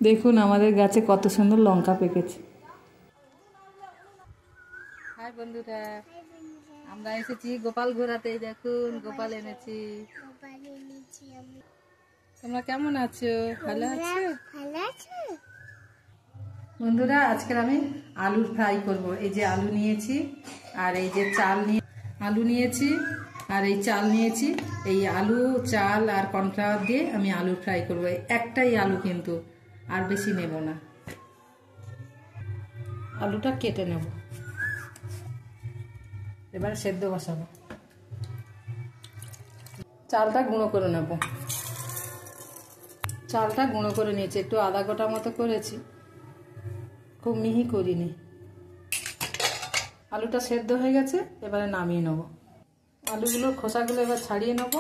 দেখুন আমাদের গাছে কত সুন্দর লঙ্কা পেকেছে। হাই বন্ধুরা, আমরা এসেছি গোপাল ঘোরাতে। দেখুন গোপাল এনেছি। তোমরা কেমন আছো? ভালো আছো? বন্ধুরা, আজকে আমি আলুর ফ্রাই করব। এই যে আলু নিয়েছি, আর এই যে চাল নিয়ে আলু নিয়েছি, আর এই চাল নিয়েছি। এই আলু, চাল আর কর্নফ্লাওয়ার দিয়ে আমি আলু ফ্রাই করব। একটাই আলু কিন্তু, আর বেশি নেব না। আলুটা কেটে নেব, এবার সেদ্ধ বসাবো। চালটা গুঁড়ো করে নেব। চালটা গুঁড়ো করে নিয়েছি, একটু আদা গোটা মতো করেছি, খুব মিহি করিনি। আলুটা সেদ্ধ হয়ে গেছে, এবারে নামিয়ে নেব। আলুগুলোর খোসাগুলো এবার ছাড়িয়ে নেব।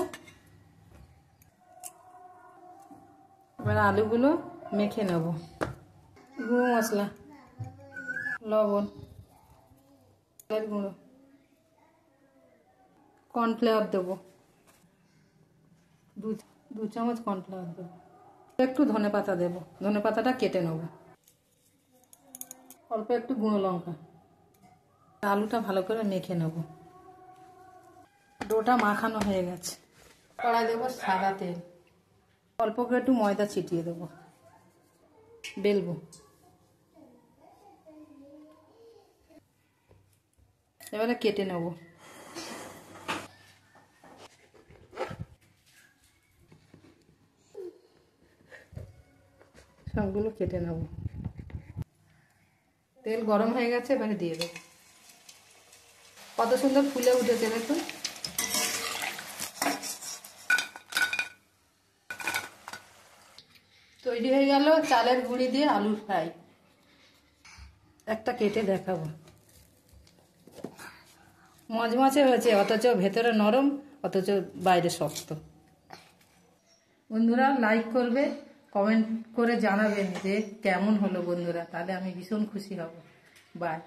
এবার আলুগুলো মেখে নেব। গুঁড়ো মশলা, লবণ, গুঁড়ো, কর্নফ্লাওয়ার দেবো, দু চামচ কর্নফ্লাওয়ার দেবো। একটু ধনে পাতা দেবো, ধনে পাতাটা কেটে নেব। অল্প একটু গুঁড়ো লঙ্কা। আলুটা ভালো করে মেখে নেব। ডোটা মাখানো হয়ে গেছে। কড়াই দেবো সাদা তেল, অল্প করে একটু ময়দা ছিটিয়ে দেবো, বেলবো। এবারে কেটে নেব। সবগুলো কেটে নেব। তেল গরম হয়ে গেছে, এবারে দিয়ে দেবো। কত সুন্দর ফুলে উঠেছে দেখুন। তৈরি হয়ে গেল চালের গুঁড়ি দিয়ে আলুর ফ্রাই। একটা কেটে দেখাবো। মচমচে হয়েছে, অথচ ভেতরে নরম, অথচ বাইরে শক্ত। বন্ধুরা লাইক করবে, কমেন্ট করে জানাবেন যে কেমন হলো বন্ধুরা, তাহলে আমি ভীষণ খুশি হব। বাই।